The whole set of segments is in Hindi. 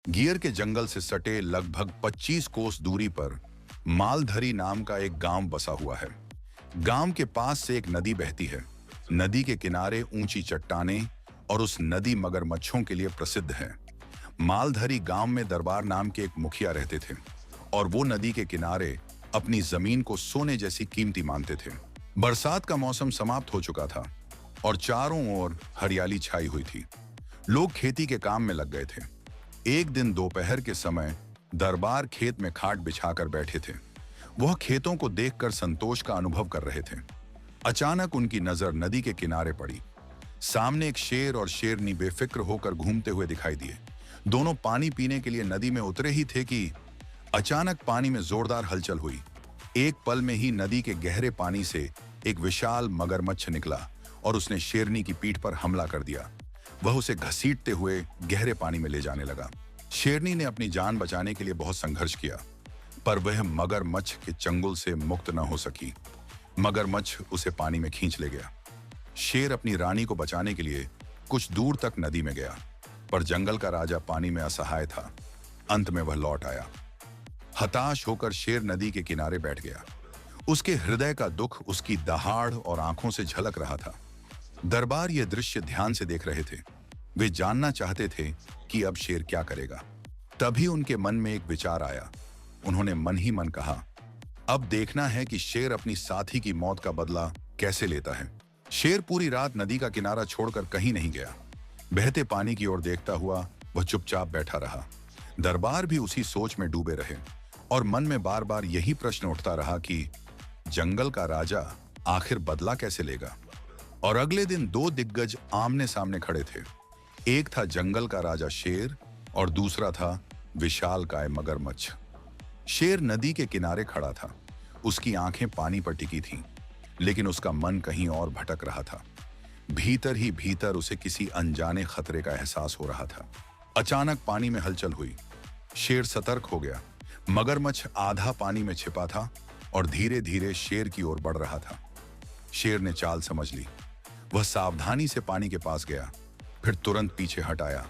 गिर के जंगल से सटे लगभग 25 कोस दूरी पर मालधरी नाम का एक गांव बसा हुआ है। गांव के पास से एक नदी बहती है। नदी के किनारे ऊंची चट्टानें और उस नदी मगरमच्छों के लिए प्रसिद्ध है। मालधरी गांव में दरबार नाम के एक मुखिया रहते थे और वो नदी के किनारे अपनी जमीन को सोने जैसी कीमती मानते थे। बरसात का मौसम समाप्त हो चुका था और चारों ओर हरियाली छाई हुई थी। लोग खेती के काम में लग गए थे। एक दिन दोपहर के समय दरबार खेत में खाट बिछाकर बैठे थे। वह खेतों को देखकर संतोष का अनुभव कर रहे थे। अचानक उनकी नजर नदी के किनारे पड़ी। सामने एक शेर और शेरनी बेफिक्र होकर घूमते हुए दिखाई दिए। दोनों पानी पीने के लिए नदी में उतरे ही थे कि अचानक पानी में जोरदार हलचल हुई। एक पल में ही नदी के गहरे पानी से एक विशाल मगरमच्छ निकला और उसने शेरनी की पीठ पर हमला कर दिया। वह उसे घसीटते हुए गहरे पानी में ले जाने लगा। शेरनी ने अपनी जान बचाने के लिए बहुत संघर्ष किया, पर वह मगरमच्छ के चंगुल से मुक्त न हो सकी। मगरमच्छ उसे पानी में खींच ले गया। शेर अपनी रानी को बचाने के लिए कुछ दूर तक नदी में गया, पर जंगल का राजा पानी में असहाय था। अंत में वह लौट आया। हताश होकर शेर नदी के किनारे बैठ गया। उसके हृदय का दुख उसकी दहाड़ और आंखों से झलक रहा था। दरबार यह दृश्य ध्यान से देख रहे थे। वे जानना चाहते थे कि अब शेर क्या करेगा। तभी उनके मन में एक विचार आया। उन्होंने मन ही मन कहा, अब देखना है कि शेर अपनी साथी की मौत का बदला कैसे लेता है। शेर पूरी रात नदी का किनारा छोड़कर कहीं नहीं गया। बहते पानी की ओर देखता हुआ वह चुपचाप बैठा रहा। दरबार भी उसी सोच में डूबे रहे और मन में बार बार यही प्रश्न उठता रहा कि जंगल का राजा आखिर बदला कैसे लेगा। और अगले दिन दो दिग्गज आमने सामने खड़े थे। एक था जंगल का राजा शेर और दूसरा था विशालकाय मगरमच्छ। शेर नदी के किनारे खड़ा था। उसकी आंखें पानी पर टिकी थीं, लेकिन उसका मन कहीं और भटक रहा था। भीतर ही भीतर उसे किसी अनजाने खतरे का एहसास हो रहा था। अचानक पानी में हलचल हुई। शेर सतर्क हो गया। मगरमच्छ आधा पानी में छिपा था और धीरे धीरे शेर की ओर बढ़ रहा था। शेर ने चाल समझ ली। वह सावधानी से पानी के पास गया, फिर तुरंत पीछे हट आया,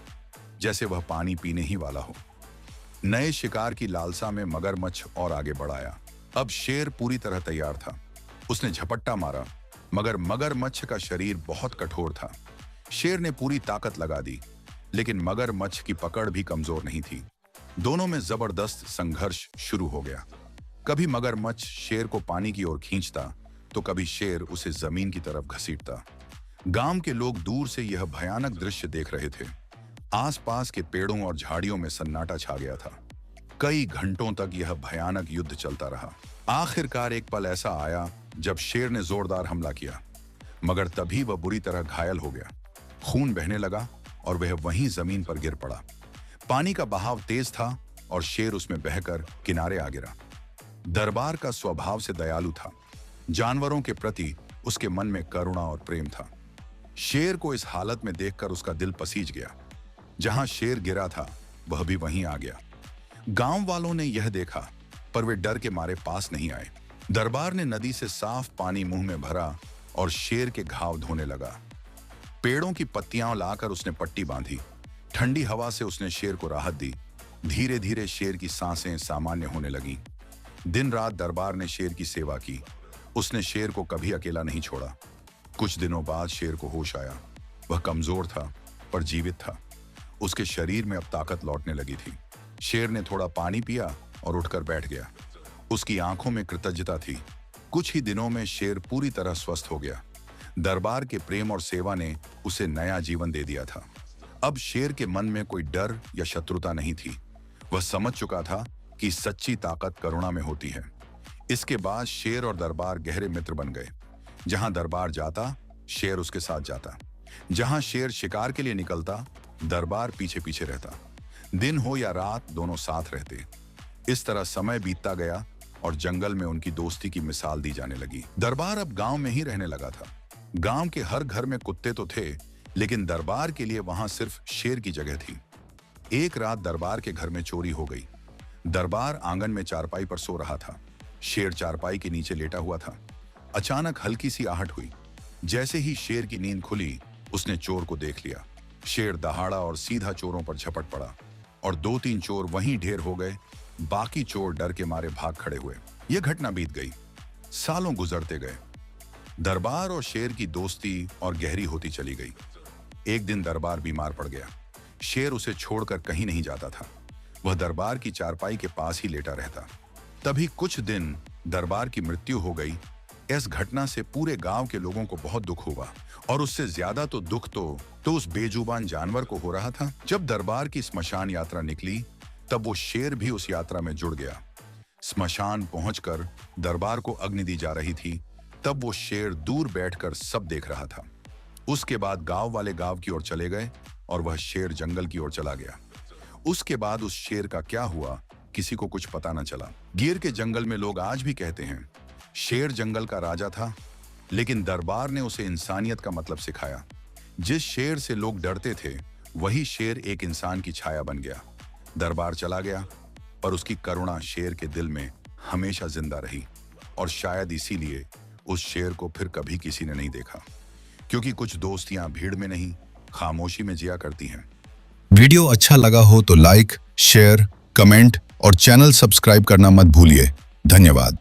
जैसे वह पानी पीने ही वाला हो। नए शिकार की लालसा में मगरमच्छ और आगे बढ़ाया। अब शेर पूरी तरह तैयार था। उसने झपट्टा मारा, मगर मगरमच्छ का शरीर बहुत कठोर था। शेर ने पूरी ताकत लगा दी, लेकिन मगरमच्छ की पकड़ भी कमजोर नहीं थी। दोनों में जबरदस्त संघर्ष शुरू हो गया। कभी मगरमच्छ शेर को पानी की ओर खींचता, तो कभी शेर उसे जमीन की तरफ घसीटता। गांव के लोग दूर से यह भयानक दृश्य देख रहे थे। आसपास के पेड़ों और झाड़ियों में सन्नाटा छा गया था। कई घंटों तक यह भयानक युद्ध चलता रहा। आखिरकार एक पल ऐसा आया जब शेर ने जोरदार हमला किया, मगर तभी वह बुरी तरह घायल हो गया। खून बहने लगा और वह वहीं जमीन पर गिर पड़ा। पानी का बहाव तेज था और शेर उसमें बहकर किनारे आ गिरा। दरबार का स्वभाव से दयालु था। जानवरों के प्रति उसके मन में करुणा और प्रेम था। शेर को इस हालत में देखकर उसका दिल पसीज गया। जहां शेर गिरा था, वह भी वहीं आ गया। गांव वालों ने यह देखा, पर वे डर के मारे पास नहीं आए। दरबार ने नदी से साफ पानी मुंह में भरा और शेर के घाव धोने लगा। पेड़ों की पत्तियां लाकर उसने पट्टी बांधी। ठंडी हवा से उसने शेर को राहत दी। धीरे धीरे शेर की सांसें सामान्य होने लगीं। दिन रात दरबार ने शेर की सेवा की। उसने शेर को कभी अकेला नहीं छोड़ा। कुछ दिनों बाद शेर को होश आया। वह कमजोर था, पर जीवित था। उसके शरीर में अब ताकत लौटने लगी थी। शेर ने थोड़ा पानी पिया और उठकर बैठ गया। उसकी आंखों में कृतज्ञता थी। कुछ ही दिनों में शेर पूरी तरह स्वस्थ हो गया। दरबार के प्रेम और सेवा ने उसे नया जीवन दे दिया था। अब शेर के मन में कोई डर या शत्रुता नहीं थी। वह समझ चुका था कि सच्ची ताकत करुणा में होती है। इसके बाद शेर और दरबार गहरे मित्र बन गए। जहां दरबार जाता, शेर उसके साथ जाता। जहां शेर शिकार के लिए निकलता, दरबार पीछे पीछे रहता। दिन हो या रात, दोनों साथ रहते। इस तरह समय बीतता गया और जंगल में उनकी दोस्ती की मिसाल दी जाने लगी। दरबार अब गांव में ही रहने लगा था। गांव के हर घर में कुत्ते तो थे, लेकिन दरबार के लिए वहां सिर्फ शेर की जगह थी। एक रात दरबार के घर में चोरी हो गई। दरबार आंगन में चारपाई पर सो रहा था। शेर चारपाई के नीचे लेटा हुआ था। अचानक हल्की सी आहट हुई। जैसे ही शेर की नींद खुली, उसने चोर को देख लिया। शेर दहाड़ा और सीधा चोरों पर झपट पड़ा। और 2-3 चोर वहीं ढेर हो गए। बाकी चोर डर के मारे भाग खड़े हुए। यह घटना बीत गई। सालों गुजरते गए। दरबार और शेर की दोस्ती और गहरी होती चली गई। एक दिन दरबार बीमार पड़ गया। शेर उसे छोड़कर कहीं नहीं जाता था। वह दरबार की चारपाई के पास ही लेटा रहता। तभी कुछ दिन दरबार की मृत्यु हो गई। इस घटना से पूरे गांव के लोगों को बहुत दुख हुआ और उससे ज्यादा तो दुख तो उस बेजुबान जानवर को हो रहा था। जब दरबार की स्मशान यात्रा निकली तब वो शेर भी उस यात्रा में जुड़ गया। स्मशान पहुंचकर दरबार को अग्नि दी जा रही थी। तब वो शेर दूर बैठकर सब देख रहा था। उसके बाद गांव वाले गांव की ओर चले गए और वह शेर जंगल की ओर चला गया। उसके बाद उस शेर का क्या हुआ किसी को कुछ पता न चला। गिर के जंगल में लोग आज भी कहते हैं शेर जंगल का राजा था, लेकिन दरबार ने उसे इंसानियत का मतलब सिखाया। जिस शेर से लोग डरते थे वही शेर एक इंसान की छाया बन गया। दरबार चला गया पर उसकी करुणा शेर के दिल में हमेशा जिंदा रही और शायद इसीलिए उस शेर को फिर कभी किसी ने नहीं देखा, क्योंकि कुछ दोस्तियां भीड़ में नहीं खामोशी में जिया करती हैं। वीडियो अच्छा लगा हो तो लाइक, शेयर, कमेंट और चैनल सब्सक्राइब करना मत भूलिए। धन्यवाद।